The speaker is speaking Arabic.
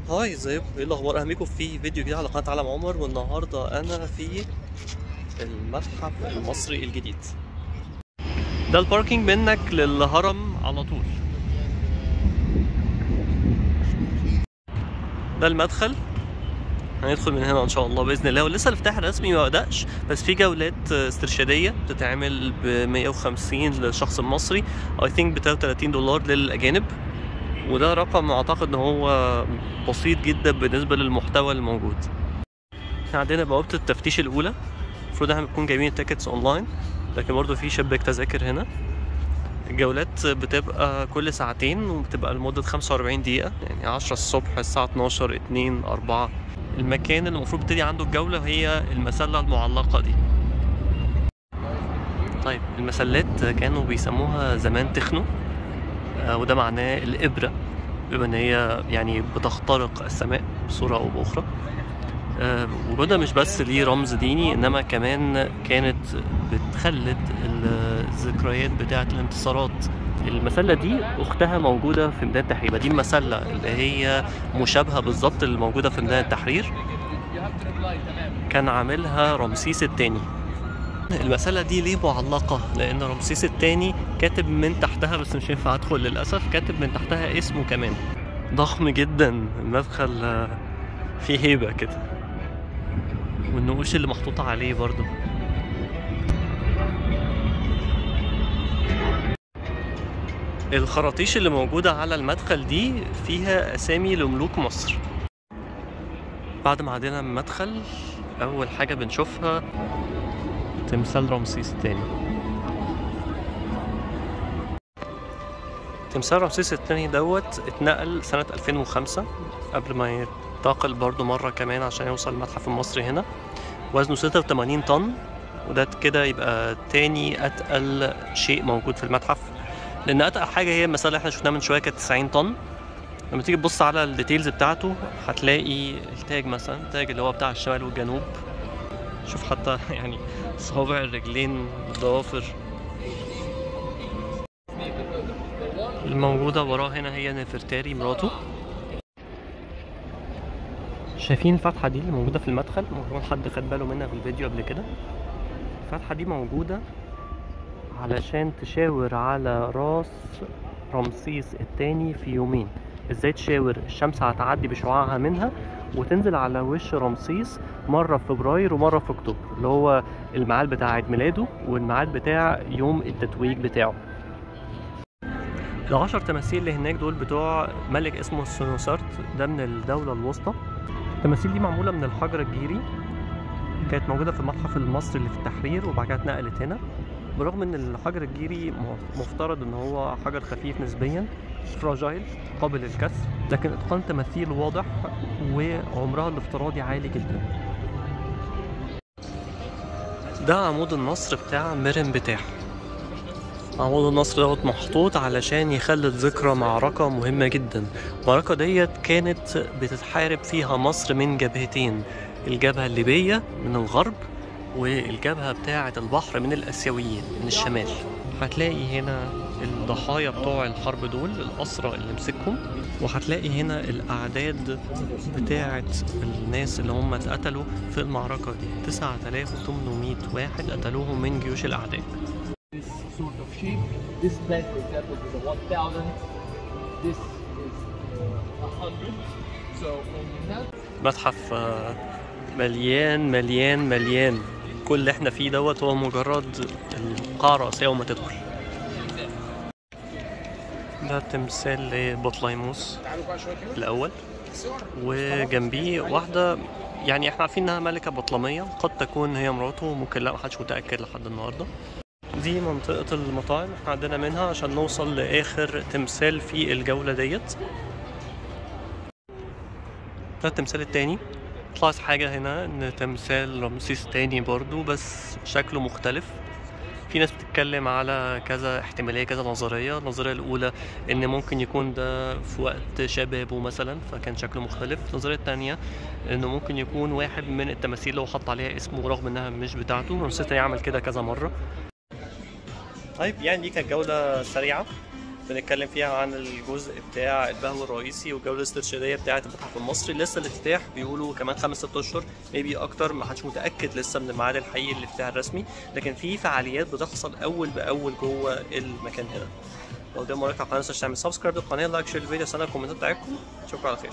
هاي، ازيكم؟ ايه الاخبار؟ اهلا بيكم في فيديو جديد على قناه عالم عمر. والنهارده انا في المتحف المصري الجديد. ده الباركينج منك للهرم على طول. ده المدخل، هندخل من هنا ان شاء الله باذن الله. ولسه الافتتاح الرسمي ما بدأش، بس في جولات استرشاديه بتتعمل ب 150 للشخص المصري، اي ثينك ب $33 للاجانب. وده رقم اعتقد ان هو بسيط جدا بالنسبه للمحتوى الموجود. احنا عندنا بوابه التفتيش الاولى، المفروض احنا بنكون جايبين التيكتس اونلاين، لكن برضو في شباك تذاكر هنا. الجولات بتبقى كل ساعتين وبتبقى لمدة 45 دقيقة، يعني 10 الصبح، الساعة 12، 2، 4. المكان اللي المفروض بتبتدي عنده الجولة هي المسلة المعلقة دي. طيب، المسلات كانوا بيسموها زمان تخنو، وده معناه الإبرة، بما إن هي يعني بتخترق السماء بصورة أو بأخرى. وده مش بس ليه رمز ديني، انما كمان كانت بتخلد الذكريات بتاعه الانتصارات. المسله دي اختها موجوده في ميدان التحرير، دي المسله اللي هي مشابهه بالظبط اللي موجوده في ميدان التحرير، كان عاملها رمسيس الثاني. المسله دي ليه معلقه؟ لان رمسيس الثاني كاتب من تحتها، بس مش هينفع ادخل للاسف، كاتب من تحتها اسمه كمان. ضخم جدا المدخل، فيه هيبه كده، والنقوش اللي محطوطة عليه برضو. الخراطيش اللي موجودة على المدخل دي فيها أسامي لملوك مصر. بعد ما عدينا من المدخل، أول حاجة بنشوفها تمثال رمسيس الثاني. تمثال رمسيس الثاني دوت اتنقل سنة 2005 قبل ما ينتقل برضو مرة كمان عشان يوصل المتحف المصري هنا. وزنه 86 طن، وده كده يبقى تاني أتقل شيء موجود في المتحف، لأن أتقل حاجة هي المسألة اللي احنا شفناها من شوية كانت 90 طن. لما تيجي تبص على الديتيلز بتاعته هتلاقي التاج مثلا، التاج اللي هو بتاع الشمال والجنوب. شوف حتى يعني صوابع الرجلين والضوافر الموجودة وراه هنا هي نفرتاري مراته. شايفين الفتحة دي اللي موجودة في المدخل؟ ممكن حد خد باله منها في الفيديو قبل كده. الفتحة دي موجودة علشان تشاور على راس رمسيس الثاني في يومين. ازاي تشاور؟ الشمس هتعدي بشعاعها منها وتنزل على وش رمسيس مرة في فبراير ومرة في اكتوبر، اللي هو الميعاد بتاع عيد ميلاده والميعاد بتاع يوم التتويج بتاعه. ال10 تماثيل اللي هناك دول بتوع ملك اسمه سنوسرت، ده من الدولة الوسطى. التماثيل دي معمولة من الحجر الجيري، كانت موجودة في المتحف المصري اللي في التحرير وبعد كده اتنقلت هنا. برغم ان الحجر الجيري مفترض ان هو حجر خفيف نسبيا، فراجايل، قابل للكسر، لكن اتقان تماثيل واضح وعمرها الافتراضي عالي جدا. ده عمود النصر بتاع مرن بتاح. عمود النصر دوت محطوط علشان يخلد ذكرى معركة مهمة جدا. المعركة ديت كانت بتتحارب فيها مصر من جبهتين، الجبهة الليبية من الغرب والجبهة بتاعة البحر من الآسيويين من الشمال. هتلاقي هنا الضحايا بتوع الحرب دول، الأسرى اللي مسكهم، وهتلاقي هنا الأعداد بتاعة الناس اللي هم اتقتلوا في المعركة دي. 9800 واحد قتلوهم من جيوش الأعداء. متحف مليان مليان مليان. كل اللي احنا فيه دوت هو مجرد القاعة الرئيسية وما تدخل. ده تمثال لبطليموس الأول، وجنبيه واحدة يعني احنا عارفين انها ملكة بطلمية، قد تكون هي مراته، ممكن لا، محدش متأكد لحد النهاردة. دي منطقة المطاعم احنا عندنا منها عشان نوصل لآخر تمثال في الجولة ديت. ده التمثال التاني. طلعت حاجة هنا ان تمثال رمسيس تاني برضو، بس شكله مختلف. في ناس بتتكلم على كذا احتمالية، كذا نظرية. النظرية الأولى إن ممكن يكون ده في وقت شبابه مثلا فكان شكله مختلف. النظرية التانية إنه ممكن يكون واحد من التماثيل اللي هو حط عليها اسمه رغم إنها مش بتاعته. رمسيس يعمل كده كذا مرة. طيب، يعني دي كانت جولة سريعة بنتكلم فيها عن الجزء بتاع البهو الرئيسي والجوله الاسترشاديه بتاعه المتحف المصري. لسه الافتتاح بيقولوا كمان 5-6 اشهر ميبي اكتر، ما حدش متاكد لسه من الميعاد الحقيقي للافتتاح الرسمي، لكن في فعاليات بتحصل اول باول جوه المكان هنا. لو ده مرة على القناه تعمل سبسكرايب للقناه، لايك، شير الفيديو، استنى الكومنتات بتاعتكم. اشوفكم على خير.